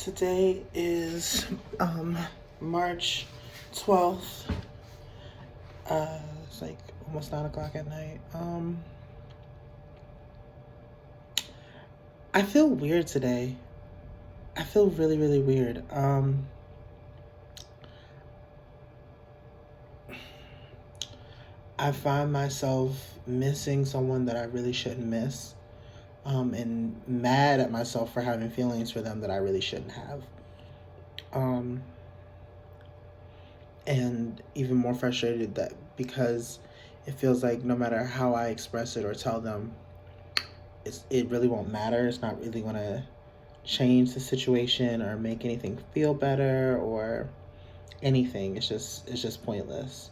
Today is March 12th. It's like almost 9 o'clock at night. I feel weird today. I feel really, really weird. I find myself missing someone that I really shouldn't miss. And mad at myself for having feelings for them that I really shouldn't have. And even more frustrated that because it feels like no matter how I express it or tell them, it really won't matter. It's not really going to change the situation or make anything feel better or anything. It's just pointless.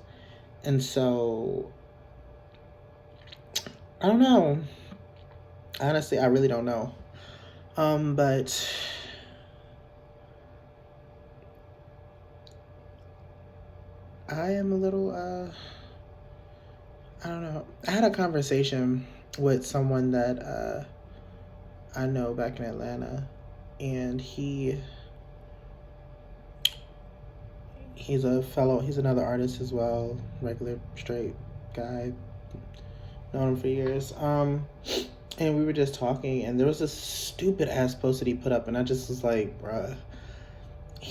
And so I don't know. Honestly, I really don't know. But I am a little, I don't know. I had a conversation with someone that I know back in Atlanta, and he's another artist as well, regular straight guy, known him for years. And we were just talking, and there was this stupid ass post that he put up, and I just was like, bruh.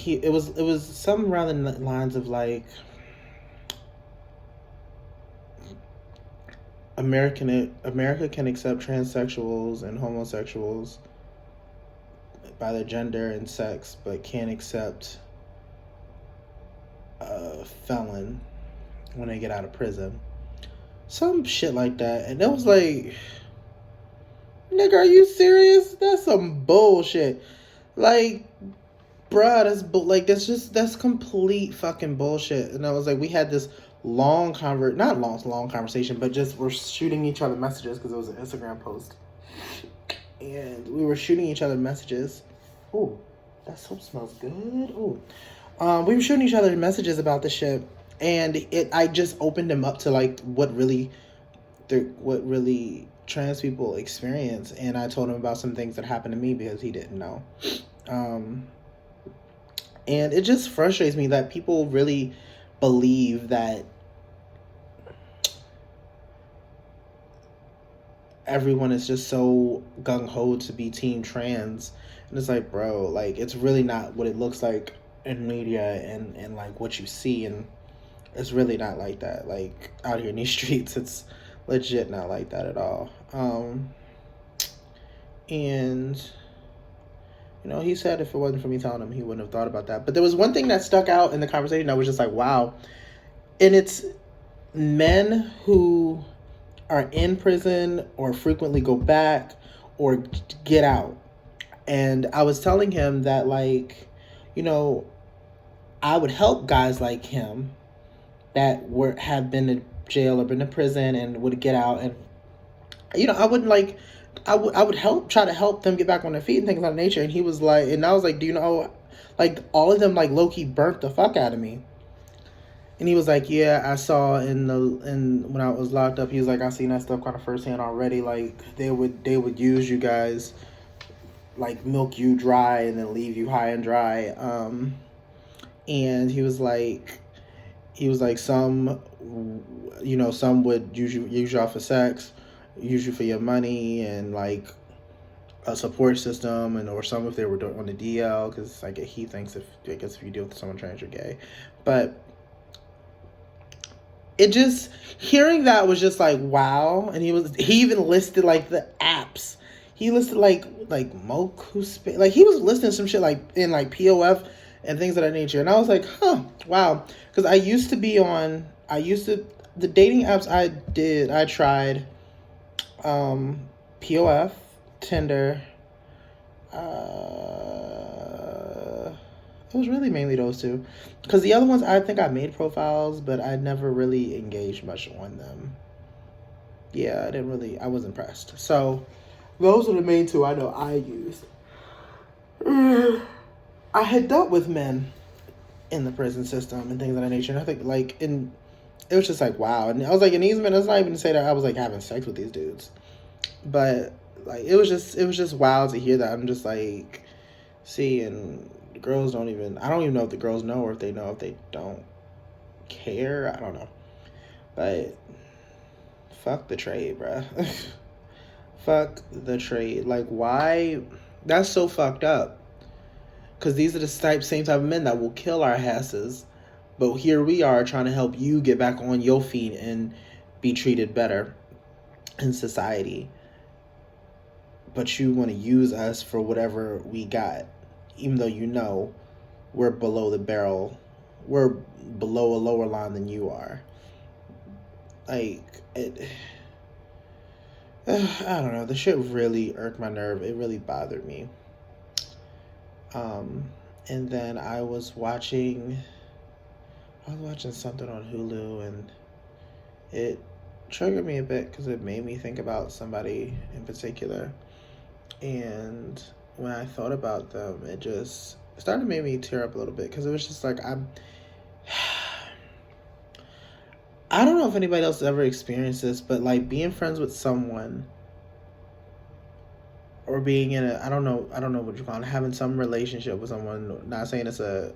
It was something around the lines of like, America can accept transsexuals and homosexuals by their gender and sex, but can't accept a felon when they get out of prison. Some shit like that, and it was like, nigga, are you serious? That's some bullshit. Like, bruh, that's complete fucking bullshit. And I was like, we had this long conversation, but just we're shooting each other messages because it was an Instagram post. And we were shooting each other messages. Ooh, that soap smells good. Ooh. We were shooting each other messages about this shit. And I just opened him up to like what really trans people experience, and I told him about some things that happened to me because he didn't know. And it just frustrates me that people really believe that everyone is just so gung-ho to be team trans, and it's like, bro, like, it's really not what it looks like in media and like what you see, and it's really not like that. Like, out here in these streets, it's legit not like that at all. And you know, he said if it wasn't for me telling him, he wouldn't have thought about that. But there was one thing that stuck out in the conversation that was just like, wow. And it's men who are in prison or frequently go back or get out. And I was telling him that, like, you know, I would help guys like him that have been in jail or been in prison and would get out, and you know, I would try to help them get back on their feet and things of that nature. And he was like, and I was like, do you know, like, all of them like low-key burnt the fuck out of me. And he was like, yeah, I saw in when I was locked up, he was like, I seen that stuff kind of firsthand already. Like, they would use you guys, like, milk you dry and then leave you high and dry. And he was like, some would use you off for sex, use you for your money and like a support system, and or some if they were on the DL, because like he thinks if you deal with someone trans, you're gay. But it just, hearing that was just like, wow. And he even listed like the apps. He listed like Moku, like he was listing some shit like in like POF and things of that nature. And I was like, huh, wow. Because the dating apps I tried, POF, Tinder, it was really mainly those two. Because the other ones, I think I made profiles, but I never really engaged much on them. Yeah, I was impressed. So, those are the main two I know I used. I had dealt with men in the prison system and things of that nature, and I think, like, it was just like, wow. And I was like, in these men, it's not even to say that I was like having sex with these dudes, but like, it was just wild to hear that. I'm just like, See, and the girls don't even, I don't even know if the girls know, or if they know, if they don't care. I don't know. But fuck the trade, bruh. Fuck the trade. Like, why? That's so fucked up. Because these are the same type of men that will kill our asses. But here we are trying to help you get back on your feet and be treated better in society. But you want to use us for whatever we got. Even though you know we're below the barrel. We're below a lower line than you are. Like, it... I don't know. The shit really irked my nerve. It really bothered me. And then I was watching something on Hulu, and it triggered me a bit because it made me think about somebody in particular. And when I thought about them, it just started to make me tear up a little bit, because it was just like, I don't know if anybody else has ever experienced this, but like being friends with someone, or being in I don't know what you call it, having some relationship with someone, not saying it's a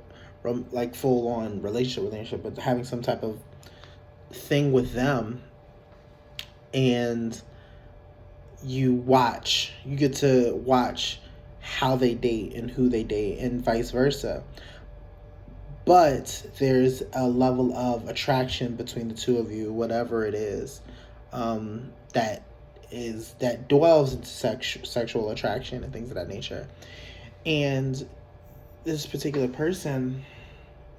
like full on relationship, but having some type of thing with them, and you get to watch how they date and who they date and vice versa. But there's a level of attraction between the two of you, whatever it is, that dwells into sexual attraction and things of that nature. And this particular person,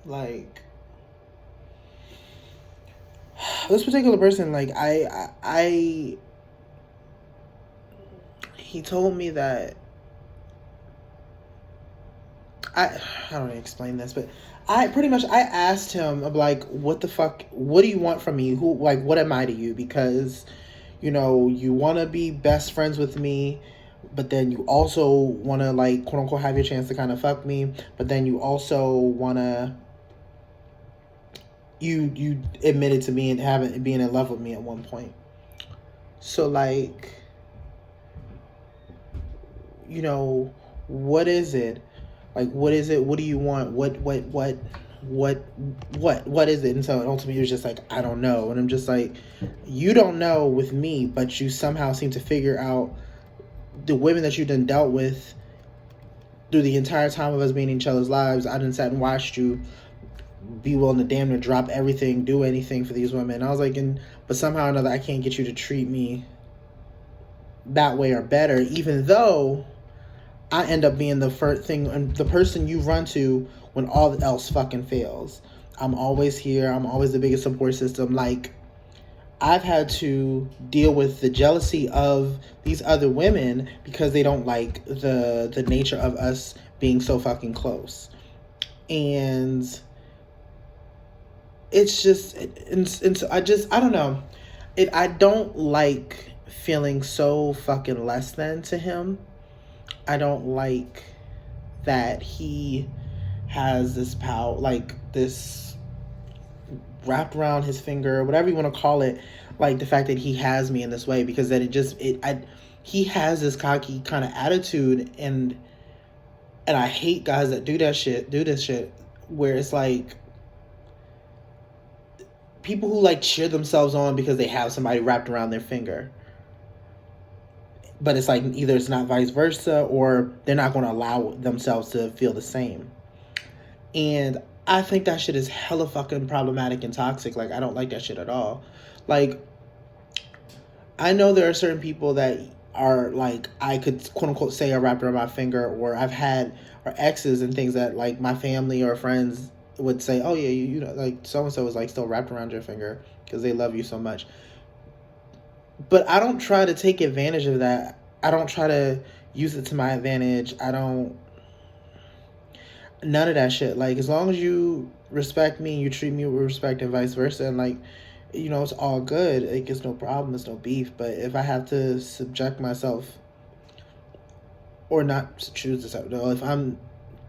like, he told me that, I don't know how to explain this, but I asked him, like, what the fuck, what do you want from me? What am I to you? Because, you want to be best friends with me, but then you also want to, like, quote unquote, have your chance to kind of fuck me, but then you also want to, you admitted to me and being in love with me at one point. So, like, what is it? Like, what is it? What do you want? What is it? And so ultimately it was just like, I don't know. And I'm just like, you don't know with me, but you somehow seem to figure out the women that you done dealt with through the entire time of us being in each other's lives. I done sat and watched you be willing to damn near drop everything, do anything for these women. And I was like, but somehow or another, I can't get you to treat me that way or better, even though I end up being the first thing and the person you run to when all else fucking fails. I'm always here. I'm always the biggest support system. Like, I've had to deal with the jealousy of these other women because they don't like the nature of us being so fucking close. And it's just, and so I don't know. I don't like feeling so fucking less than to him. I don't like that he has this power, like this wrapped around his finger, whatever you want to call it, like the fact that he has me in this way, because then he has this cocky kind of attitude, and I hate guys that do this shit, where it's like people who like cheer themselves on because they have somebody wrapped around their finger. But it's like either it's not vice versa, or they're not going to allow themselves to feel the same. And I think that shit is hella fucking problematic and toxic. Like, I don't like that shit at all. Like, I know there are certain people that are like, I could quote unquote say are wrapped around my finger, or I've had, or exes and things that like my family or friends would say, oh yeah, you know, like so and so is like still wrapped around your finger because they love you so much. But I don't try to take advantage of that. I don't try to use it to my advantage. None of that shit. Like, as long as you respect me, you treat me with respect and vice versa, and like, it's all good. Like, it's no problem. It's no beef. But if I have to subject myself, or not choose to, if I'm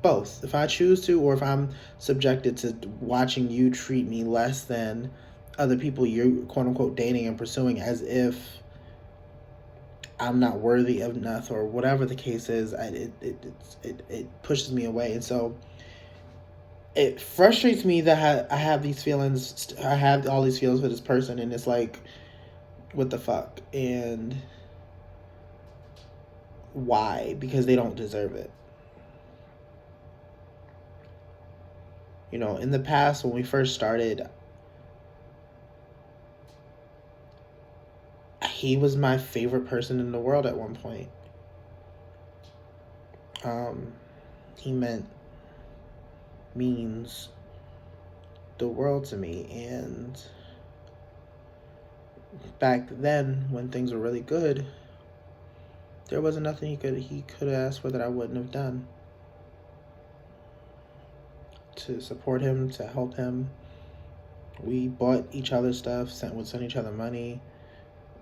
both, if I choose to, or if I'm subjected to watching you treat me less than other people you're quote unquote dating and pursuing, as if I'm not worthy of enough, or whatever the case is. It pushes me away, and so it frustrates me that I have these feelings. I have all these feelings for this person, and it's like, what the fuck, and why? Because they don't deserve it. You know, in the past, when we first started, he was my favorite person in the world at one point. He means the world to me, and back then, when things were really good, there wasn't nothing he could have asked for that I wouldn't have done to support him, to help him. We bought each other stuff, would send each other money.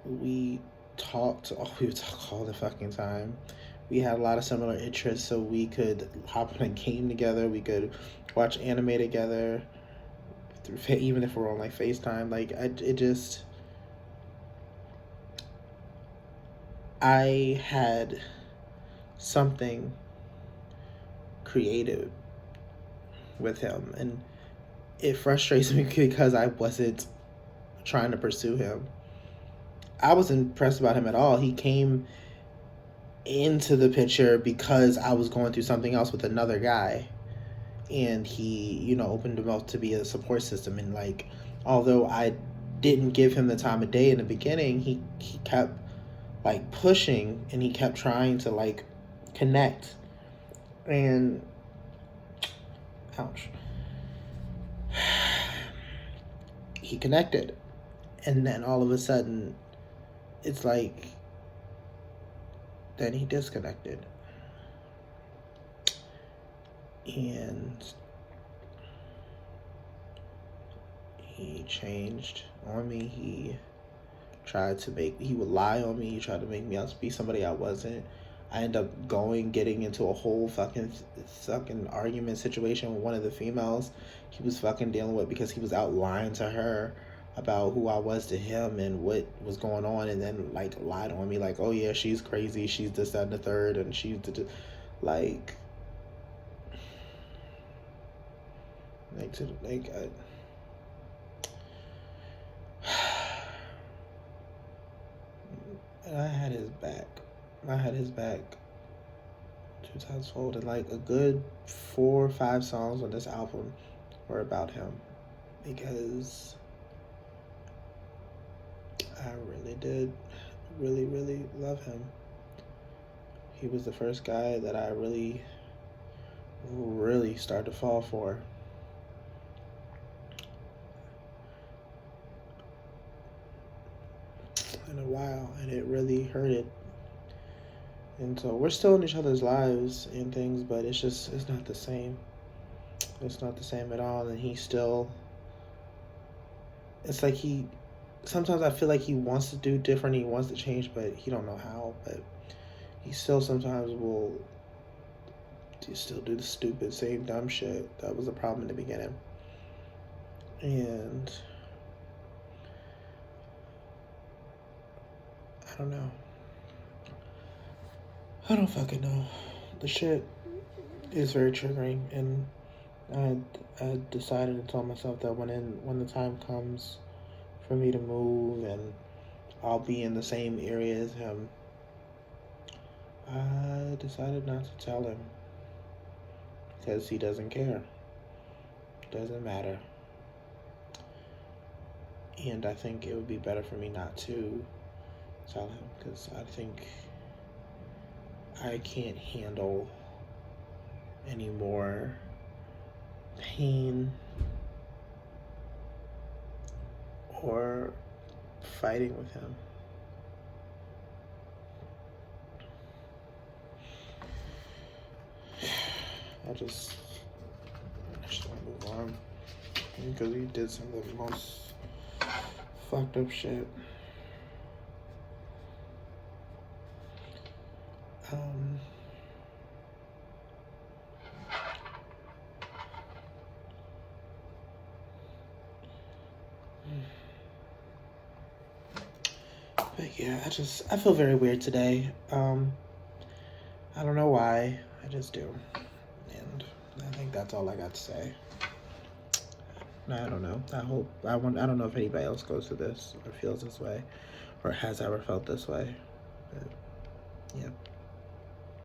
We would talk all the fucking time. We had a lot of similar interests, so we could hop on a game together. We could watch anime together, even if we're on like FaceTime. Like, I had something creative with him, and it frustrates me because I wasn't trying to pursue him. I wasn't impressed about him at all. He came into the picture because I was going through something else with another guy, and he, you know, opened him up to be a support system. And like, although I didn't give him the time of day in the beginning, he kept like pushing, and he kept trying to like connect, and ouch, he connected, and then all of a sudden it's like, then he disconnected, and he changed on me. He would lie on me. He tried to make me out to be somebody I wasn't. I ended up getting into a whole fucking argument situation with one of the females he was fucking dealing with, because he was out lying to her about who I was to him and what was going on, and then like lied on me like, oh yeah, she's crazy, she's this, that, and the third, and she's like and I had his back. 2 times fold, and like a good 4 or 5 songs on this album were about him, because I really did really love him. He was the first guy that I really started to fall for. In a while, and it really hurted. And so we're still in each other's lives and things, but it's not the same. It's not the same at all. And it's like sometimes I feel like he wants to do different, he wants to change, but he don't know how. But he still sometimes will still do the stupid, same dumb shit. That was a problem in the beginning. And I don't know. I don't fucking know. The shit is very triggering, and I decided and told myself that when the time comes for me to move and I'll be in the same area as him, I decided not to tell him, because he doesn't care. Doesn't matter. And I think it would be better for me not to tell him, because I think I can't handle any more pain or fighting with him. I just want to move on, because he did some of the most fucked up shit. But Yeah, I feel very weird today. I don't know why. I just do. And I think that's all I got to say. I don't know. I don't know if anybody else goes through this or feels this way or has ever felt this way. But yeah.